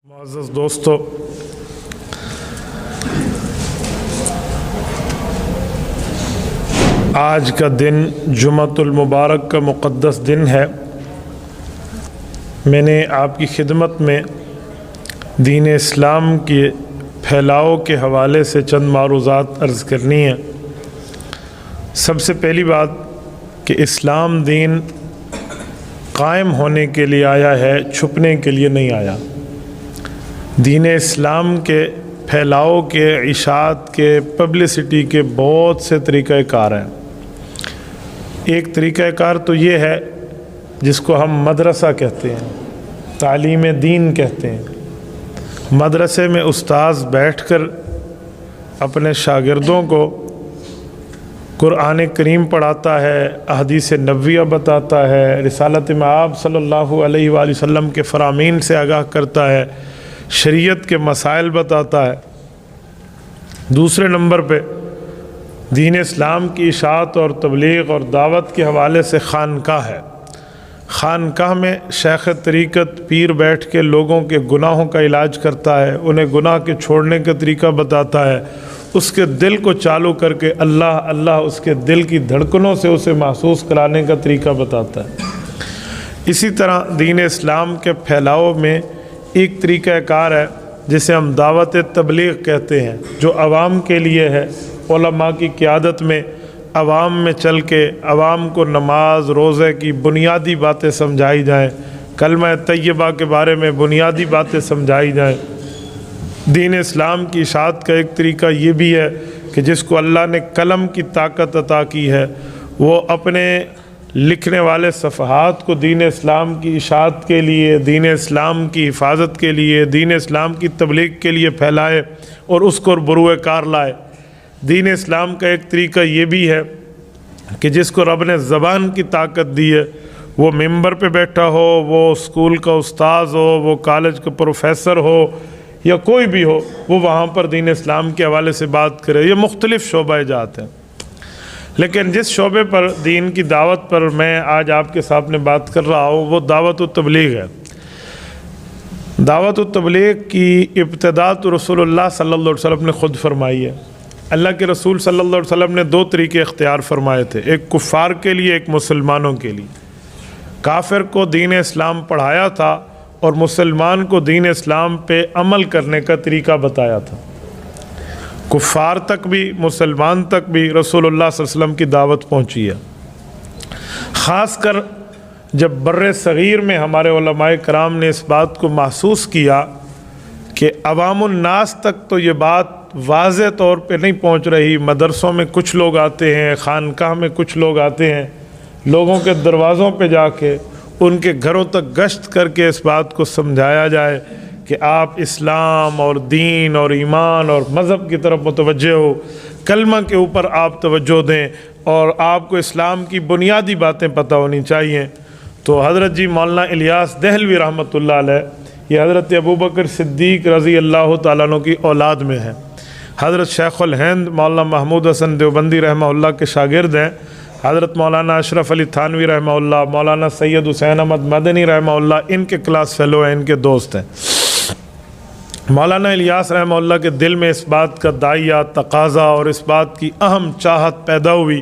معزز دوستو، آج کا دن جمعۃ المبارک کا مقدس دن ہے۔ میں نے آپ کی خدمت میں دین اسلام کے پھیلاؤ کے حوالے سے چند معروضات عرض کرنی ہیں۔ سب سے پہلی بات کہ اسلام دین قائم ہونے کے لیے آیا ہے، چھپنے کے لیے نہیں آیا۔ دین اسلام کے پھیلاؤ کے، اشاعت کے، پبلسٹی کے بہت سے طریقہ کار ہیں۔ ایک طریقہ کار تو یہ ہے جس کو ہم مدرسہ کہتے ہیں، تعلیم دین کہتے ہیں۔ مدرسے میں استاذ بیٹھ کر اپنے شاگردوں کو قرآن کریم پڑھاتا ہے، احادیث نبویہ بتاتا ہے، رسالت مآب صلی اللہ علیہ وآلہ وسلم کے فرامین سے آگاہ کرتا ہے، شریعت کے مسائل بتاتا ہے۔ دوسرے نمبر پہ دین اسلام کی اشاعت اور تبلیغ اور دعوت کے حوالے سے خانقاہ ہے۔ خانقاہ میں شیخ طریقت پیر بیٹھ کے لوگوں کے گناہوں کا علاج کرتا ہے، انہیں گناہ کے چھوڑنے کا طریقہ بتاتا ہے، اس کے دل کو چالو کر کے اللہ اللہ اس کے دل کی دھڑکنوں سے اسے محسوس کرانے کا طریقہ بتاتا ہے۔ اسی طرح دین اسلام کے پھیلاؤ میں ایک طریقہ کار ہے جسے ہم دعوت تبلیغ کہتے ہیں، جو عوام کے لیے ہے۔ علماء کی قیادت میں عوام میں چل کے عوام کو نماز روزے کی بنیادی باتیں سمجھائی جائیں، کلمہ طیبہ کے بارے میں بنیادی باتیں سمجھائی جائیں۔ دین اسلام کی اشاعت کا ایک طریقہ یہ بھی ہے کہ جس کو اللہ نے قلم کی طاقت عطا کی ہے، وہ اپنے لکھنے والے صفحات کو دین اسلام کی اشاعت کے لیے، دین اسلام کی حفاظت کے لیے، دین اسلام کی تبلیغ کے لیے پھیلائے اور اس کو بروئے کار لائے۔ دین اسلام کا ایک طریقہ یہ بھی ہے کہ جس کو رب نے زبان کی طاقت دی ہے، وہ ممبر پہ بیٹھا ہو، وہ اسکول کا استاذ ہو، وہ کالج کا پروفیسر ہو یا کوئی بھی ہو، وہ وہاں پر دین اسلام کے حوالے سے بات کرے۔ یہ مختلف شعبہ جات ہیں، لیکن جس شعبے پر دین کی دعوت پر میں آج آپ کے سامنے بات کر رہا ہوں وہ دعوت التبلیغ ہے۔ دعوت التبلیغ کی ابتدا تو رسول اللہ صلی اللہ علیہ وسلم نے خود فرمائی ہے۔ اللہ کے رسول صلی اللہ علیہ وسلم نے دو طریقے اختیار فرمائے تھے، ایک کفار کے لیے، ایک مسلمانوں کے لیے۔ کافر کو دین اسلام پڑھایا تھا اور مسلمان کو دین اسلام پہ عمل کرنے کا طریقہ بتایا تھا۔ کفار تک بھی، مسلمان تک بھی رسول اللہ صلی اللہ علیہ وسلم کی دعوت پہنچی ہے۔ خاص کر جب بر صغیر میں ہمارے علماء کرام نے اس بات کو محسوس کیا کہ عوام الناس تک تو یہ بات واضح طور پہ نہیں پہنچ رہی، مدرسوں میں کچھ لوگ آتے ہیں، خانقاہ میں کچھ لوگ آتے ہیں، لوگوں کے دروازوں پہ جا کے ان کے گھروں تک گشت کر کے اس بات کو سمجھایا جائے کہ آپ اسلام اور دین اور ایمان اور مذہب کی طرف متوجہ ہو، کلمہ کے اوپر آپ توجہ دیں اور آپ کو اسلام کی بنیادی باتیں پتہ ہونی چاہیے۔ تو حضرت جی مولانا الیاس دہلوی رحمۃ اللہ علیہ، یہ حضرت ابوبکر صدیق رضی اللہ تعالیٰ عنہ کی اولاد میں ہیں۔ حضرت شیخ الہند مولانا محمود حسن دیوبندی رحمہ اللہ کے شاگرد ہیں۔ حضرت مولانا اشرف علی تھانوی رحمہ اللہ، مولانا سید حسین احمد مدنی رحمہ اللہ ان کے کلاس فیلو ہیں، ان کے دوست ہیں۔ مولانا الیاس رحمہ اللہ کے دل میں اس بات کا داعیہ تقاضا اور اس بات کی اہم چاہت پیدا ہوئی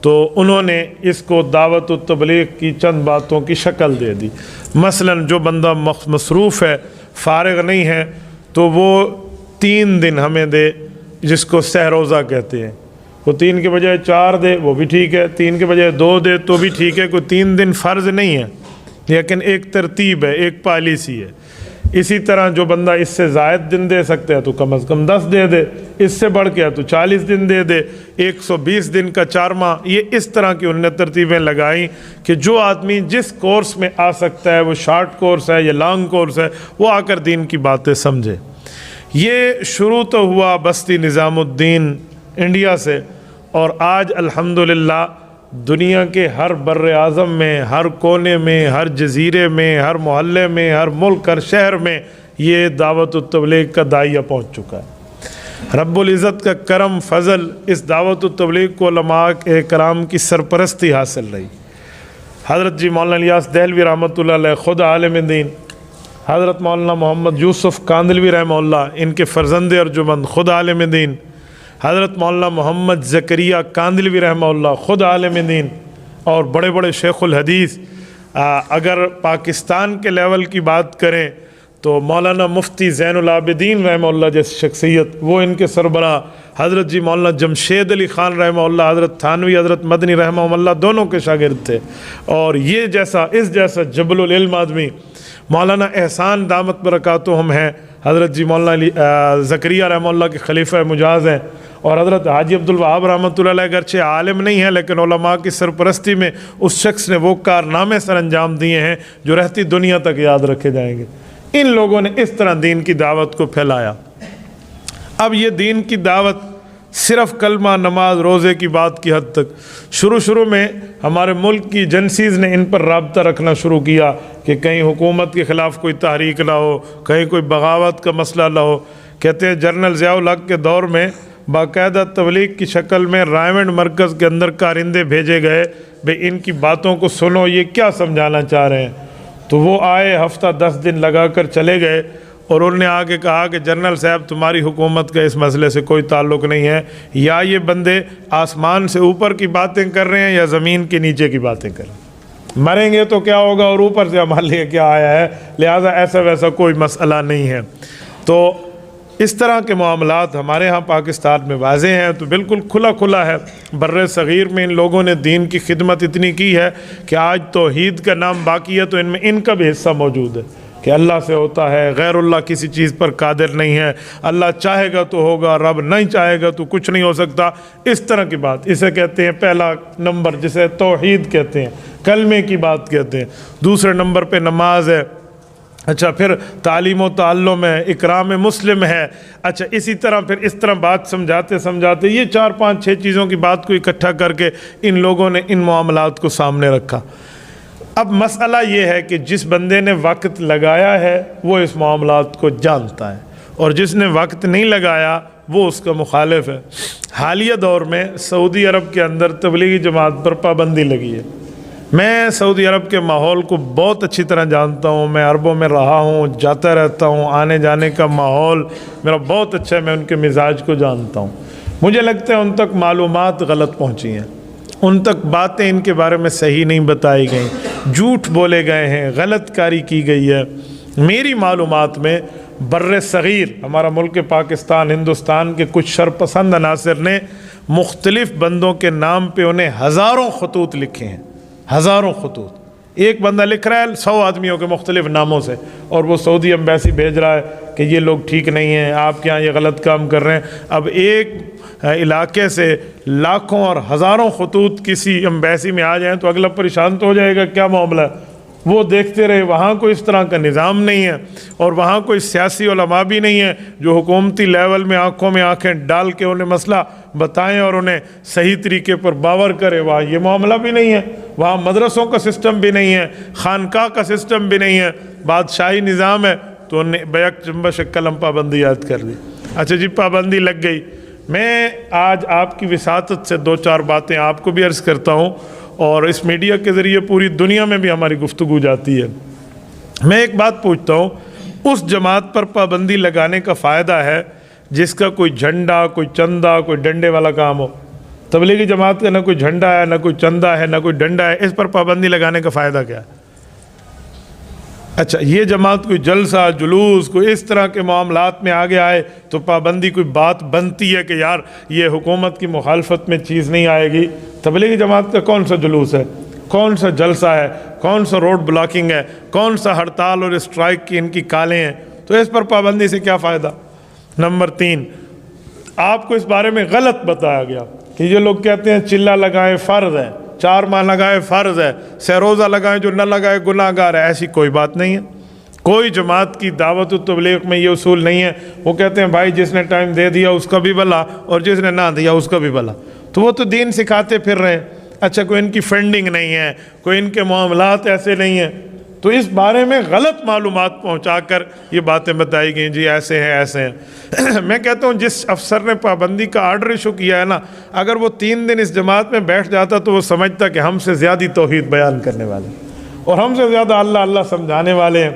تو انہوں نے اس کو دعوت و تبلیغ کی چند باتوں کی شکل دے دی۔ مثلا جو بندہ مصروف ہے، فارغ نہیں ہے، تو وہ 3 دن ہمیں دے، جس کو سہ روزہ کہتے ہیں۔ وہ 3 کے بجائے 4 دے، وہ بھی ٹھیک ہے، 3 کے بجائے 2 دے تو بھی ٹھیک ہے، کوئی 3 دن فرض نہیں ہے، لیکن ایک ترتیب ہے، ایک پالیسی ہے۔ اسی طرح جو بندہ اس سے زائد دن دے سکتا ہے تو کم از کم 10 دے دے، اس سے بڑھ کے تو 40 دن دے دے، 120 دن کا 4 ماہ۔ یہ اس طرح کی انہوں نے ترتیبیں لگائیں کہ جو آدمی جس کورس میں آ سکتا ہے، وہ شارٹ کورس ہے یا لانگ کورس ہے، وہ آ کر دین کی باتیں سمجھے۔ یہ شروع تو ہوا بستی نظام الدین انڈیا سے، اور آج الحمدللہ دنیا کے ہر بر اعظم میں، ہر کونے میں، ہر جزیرے میں، ہر محلے میں، ہر ملک، ہر شہر میں یہ دعوت التبلیغ کا داعیہ پہنچ چکا ہے۔ رب العزت کا کرم فضل، اس دعوت التبلیغ کو علماء کرام کی سرپرستی حاصل رہی۔ حضرت جی مولانا الیاس دہلوی رحمۃ اللہ علیہ خود عالم دین، حضرت مولانا محمد یوسف کاندلوی رحمہ اللہ، ان کے فرزند ارجمند، خود عالم دین، حضرت مولانا محمد زکریا کاندلوی رحمہ اللہ، خود عالم دین، اور بڑے بڑے شیخ الحدیث۔ اگر پاکستان کے لیول کی بات کریں تو مولانا مفتی زین العابدین رحمہ اللہ جیسی شخصیت، وہ ان کے سربراہ، حضرت جی مولانا جمشید علی خان رحمہ اللہ، حضرت تھانوی، حضرت مدنی رحمہ اللہ، دونوں کے شاگرد تھے۔ اور یہ جیسا، اس جیسا جبل العلم آدمی مولانا احسان دامت برکاتہم ہیں، حضرت جی مولانا زکریا رحمہ اللہ کے خلیفہ مجاز ہیں، اور حضرت حاجی عبدالوہاب رحمۃ اللہ علیہ اگرچہ عالم نہیں ہے لیکن علماء کی سرپرستی میں اس شخص نے وہ کارنامے سر انجام دیے ہیں جو رہتی دنیا تک یاد رکھے جائیں گے۔ ان لوگوں نے اس طرح دین کی دعوت کو پھیلایا۔ اب یہ دین کی دعوت صرف کلمہ، نماز، روزے کی بات کی حد تک، شروع میں ہمارے ملک کی ایجنسیز نے ان پر رابطہ رکھنا شروع کیا کہ کہیں حکومت کے خلاف کوئی تحریک نہ ہو، کہیں کوئی بغاوت کا مسئلہ نہ ہو۔ کہتے ہیں جنرل ضیاء الحق کے دور میں باقاعدہ تبلیغ کی شکل میں رائمنڈ مرکز کے اندر کارندے بھیجے گئے، بھئی ان کی باتوں کو سنو، یہ کیا سمجھانا چاہ رہے ہیں۔ تو وہ آئے، ہفتہ 10 دن لگا کر چلے گئے، اور انہوں نے آگے کہا کہ جنرل صاحب تمہاری حکومت کا اس مسئلے سے کوئی تعلق نہیں ہے، یا یہ بندے آسمان سے اوپر کی باتیں کر رہے ہیں یا زمین کے نیچے کی باتیں کر رہے ہیں، مریں گے تو کیا ہوگا اور اوپر سے ہمارے لیے کیا آیا ہے، لہٰذا ایسا ویسا کوئی مسئلہ نہیں ہے۔ تو اس طرح کے معاملات ہمارے ہاں پاکستان میں واضح ہیں، تو بالکل کھلا ہے۔ بر صغیر میں ان لوگوں نے دین کی خدمت اتنی کی ہے کہ آج توحید کا نام باقی ہے تو ان میں ان کا بھی حصہ موجود ہے کہ اللہ سے ہوتا ہے، غیر اللہ کسی چیز پر قادر نہیں ہے، اللہ چاہے گا تو ہوگا، رب نہیں چاہے گا تو کچھ نہیں ہو سکتا، اس طرح کی بات۔ اسے کہتے ہیں پہلا نمبر، جسے توحید کہتے ہیں، کلمے کی بات کہتے ہیں۔ دوسرے نمبر پہ نماز ہے، اچھا پھر تعلیم و تعلم ہے، اکرام مسلم ہے، اچھا اسی طرح پھر اس طرح بات سمجھاتے یہ 4 5 6 چیزوں کی بات کو اکٹھا کر کے ان لوگوں نے ان معاملات کو سامنے رکھا۔ اب مسئلہ یہ ہے کہ جس بندے نے وقت لگایا ہے وہ اس معاملات کو جانتا ہے، اور جس نے وقت نہیں لگایا وہ اس کا مخالف ہے۔ حالیہ دور میں سعودی عرب کے اندر تبلیغی جماعت پر پابندی لگی ہے۔ میں سعودی عرب کے ماحول کو بہت اچھی طرح جانتا ہوں، میں عربوں میں رہا ہوں، جاتا رہتا ہوں، آنے جانے کا ماحول میرا بہت اچھا ہے، میں ان کے مزاج کو جانتا ہوں۔ مجھے لگتا ہے ان تک معلومات غلط پہنچی ہیں، ان تک باتیں ان کے بارے میں صحیح نہیں بتائی گئیں، جھوٹ بولے گئے ہیں، غلط کاری کی گئی ہے۔ میری معلومات میں بر صغیر ہمارا ملک پاکستان، ہندوستان کے کچھ شرپسند عناصر نے مختلف بندوں کے نام پہ انہیں ہزاروں خطوط لکھے ہیں، ہزاروں خطوط۔ ایک بندہ لکھ رہا ہے 100 آدمیوں کے مختلف ناموں سے، اور وہ سعودی ایمبیسی بھیج رہا ہے کہ یہ لوگ ٹھیک نہیں ہیں، آپ کے یہاں یہ غلط کام کر رہے ہیں۔ اب ایک علاقے سے لاکھوں اور ہزاروں خطوط کسی ایمبیسی میں آ جائیں تو اگلا پریشان تو ہو جائے گا، کیا معاملہ ہے؟ وہ دیکھتے رہے، وہاں کوئی اس طرح کا نظام نہیں ہے، اور وہاں کوئی سیاسی علماء بھی نہیں ہے جو حکومتی لیول میں آنکھوں میں آنکھیں ڈال کے انہیں مسئلہ بتائیں اور انہیں صحیح طریقے پر باور کرے۔ وہاں یہ معاملہ بھی نہیں ہے، وہاں مدرسوں کا سسٹم بھی نہیں ہے، خانقاہ کا سسٹم بھی نہیں ہے، بادشاہی نظام ہے، تو انہیں بیک جنبہ شکل ہم پابندی یاد کر دی۔ اچھا جی، پابندی لگ گئی۔ میں آج آپ کی وساطت سے 2-4 باتیں آپ کو بھی عرض کرتا ہوں، اور اس میڈیا کے ذریعے پوری دنیا میں بھی ہماری گفتگو جاتی ہے۔ میں ایک بات پوچھتا ہوں، اس جماعت پر پابندی لگانے کا فائدہ ہے جس کا کوئی جھنڈا، کوئی چندہ، کوئی ڈنڈے والا کام ہو؟ تبلیغی جماعت کا نہ کوئی جھنڈا ہے، نہ کوئی چندہ ہے، نہ کوئی ڈنڈا ہے، اس پر پابندی لگانے کا فائدہ کیا ہے؟ اچھا، یہ جماعت کوئی جلسہ، جلوس، کوئی اس طرح کے معاملات میں آگے آئے تو پابندی کوئی بات بنتی ہے کہ یار یہ حکومت کی مخالفت میں چیز نہیں آئے گی۔ تبلیغی جماعت کا کون سا جلوس ہے، کون سا جلسہ ہے، کون سا روڈ بلاکنگ ہے، کون سا ہڑتال اور اسٹرائک کی ان کی کالیں ہیں؟ تو اس پر پابندی سے کیا فائدہ؟ نمبر 3، آپ کو اس بارے میں غلط بتایا گیا کہ یہ لوگ کہتے ہیں چلہ لگائیں فرض ہے، 4 ماہ لگائے فرض ہے، 6 روزہ لگائیں، جو نہ لگائے گناہ گار ہے۔ ایسی کوئی بات نہیں ہے، کوئی جماعت کی دعوت و تبلیغ میں یہ اصول نہیں ہے۔ وہ کہتے ہیں بھائی جس نے ٹائم دے دیا اس کا بھی بھلا، اور جس نے نہ دیا اس کا بھی بھلا، تو وہ تو دین سکھاتے پھر رہے ہیں۔ اچھا، کوئی ان کی فنڈنگ نہیں ہے، کوئی ان کے معاملات ایسے نہیں ہیں، تو اس بارے میں غلط معلومات پہنچا کر یہ باتیں بتائی گئیں، جی ایسے ہیں ایسے ہیں۔ میں کہتا ہوں جس افسر نے پابندی کا آرڈر ایشو کیا ہے نا، اگر وہ 3 دن اس جماعت میں بیٹھ جاتا تو وہ سمجھتا کہ ہم سے زیادہ توحید بیان کرنے والے اور ہم سے زیادہ اللہ اللہ سمجھانے والے ہیں،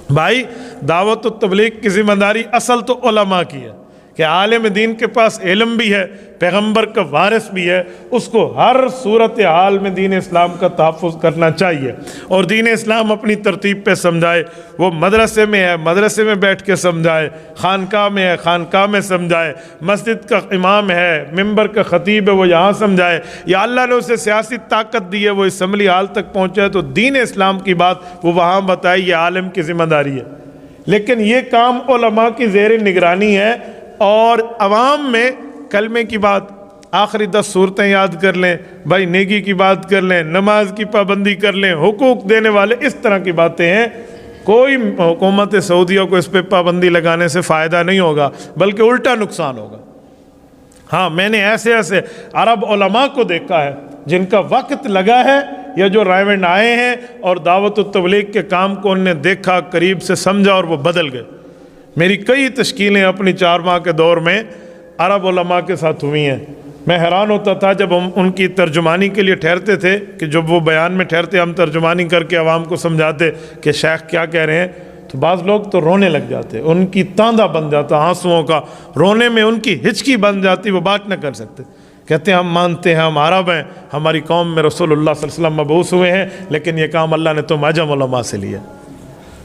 بھائی دعوت و تبلیغ کی ذمہ داری اصل تو علماء کی ہے کہ عالم دین کے پاس علم بھی ہے، پیغمبر کا وارث بھی ہے، اس کو ہر صورت حال میں دین اسلام کا تحفظ کرنا چاہیے اور دین اسلام اپنی ترتیب پہ سمجھائے۔ وہ مدرسے میں ہے، مدرسے میں بیٹھ کے سمجھائے، خانقاہ میں ہے، خانقاہ میں سمجھائے، مسجد کا امام ہے، ممبر کا خطیب ہے، وہ یہاں سمجھائے، یا اللہ نے اسے سیاسی طاقت دی ہے، وہ اسمبلی ہال تک پہنچا ہے تو دین اسلام کی بات وہ وہاں بتائے، یہ عالم کی ذمہ داری ہے۔ لیکن یہ کام علماء کی زیر نگرانی ہے، اور عوام میں کلمے کی بات، آخری 10 صورتیں یاد کر لیں، بھائی نیکی کی بات کر لیں، نماز کی پابندی کر لیں، حقوق دینے والے، اس طرح کی باتیں ہیں۔ کوئی حکومت سعودیہ کو اس پہ پابندی لگانے سے فائدہ نہیں ہوگا، بلکہ الٹا نقصان ہوگا۔ ہاں، میں نے ایسے عرب علماء کو دیکھا ہے جن کا وقت لگا ہے، یا جو رائیونڈ آئے ہیں اور دعوت و تبلیغ کے کام کو انہوں نے دیکھا، قریب سے سمجھا اور وہ بدل گئے۔ میری کئی تشکیلیں اپنی 4 ماہ کے دور میں عرب علماء کے ساتھ ہوئی ہیں۔ میں حیران ہوتا تھا جب ہم ان کی ترجمانی کے لیے ٹھہرتے تھے کہ جب وہ بیان میں ٹھہرتے ہم ترجمانی کر کے عوام کو سمجھاتے کہ شیخ کیا کہہ رہے ہیں، تو بعض لوگ تو رونے لگ جاتے، ان کی تاندہ بن جاتا آنسوؤں کا، رونے میں ان کی ہچکی بن جاتی، وہ بات نہ کر سکتے۔ کہتے ہیں ہم مانتے ہیں، ہم عرب ہیں، ہماری قوم میں رسول اللہ صلی اللہ علیہ وسلم مبعوث ہوئے ہیں، لیکن یہ کام اللہ نے تم عجم علماء سے لیا۔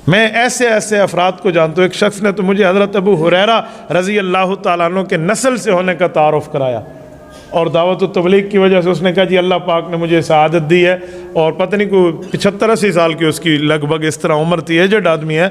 میں ایسے افراد کو جانتا ہوں۔ ایک شخص نے تو مجھے حضرت ابو ہریرہ رضی اللہ تعالیٰ عنہ کے نسل سے ہونے کا تعارف کرایا، اور دعوت و تبلیغ کی وجہ سے اس نے کہا جی اللہ پاک نے مجھے سعادت دی ہے، اور پتہ نہیں کوئی 75-80 سال کی اس کی لگ بھگ اس طرح عمر تھی، ایجڈ آدمی ہے،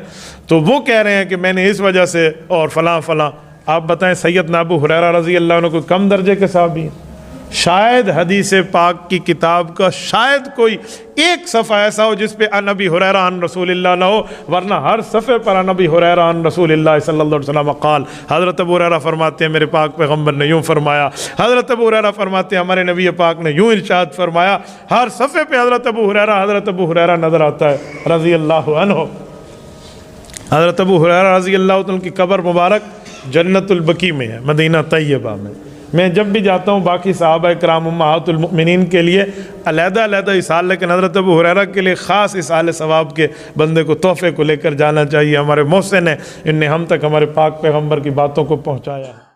تو وہ کہہ رہے ہیں کہ میں نے اس وجہ سے اور فلاں۔ آپ بتائیں سیدنا ابو ہریرہ رضی اللہ عنہ کوئی کم درجے کے صحابی ہیں؟ شاید حدیث پاک کی کتاب کا شاید کوئی ایک صفحہ ایسا ہو جس پہ ان ابی ہریرہ عن رسول اللہ نہ ہو، ورنہ ہر صفحے پر ان ابی ہریرہ عن رسول اللہ صلی اللہ علیہ وسلم قال۔ حضرت ابو ہریرہ فرماتے ہیں میرے پاک پیغمبر نے یوں فرمایا، حضرت ابو ہریرہ فرماتے ہیں ہمارے نبی پاک نے یوں ارشاد فرمایا۔ ہر صفحے پہ حضرت ابو ہریرہ نظر آتا ہے رضی اللہ عنہ۔ حضرت ابو ہریرہ رضی اللہ عنہ کی قبر مبارک جنت البقیع میں ہے، مدینہ طیبہ میں۔ میں جب بھی جاتا ہوں باقی صحابہ کرام امہات المؤمنین کے لیے علیحدہ اصحال، لیکن حضرت ابو ہریرہ کے لیے خاص اصحال ثواب کے بندے کو تحفے کو لے کر جانا چاہیے۔ ہمارے محسن ہیں، ان نے ہم تک ہمارے پاک پیغمبر کی باتوں کو پہنچایا ہے۔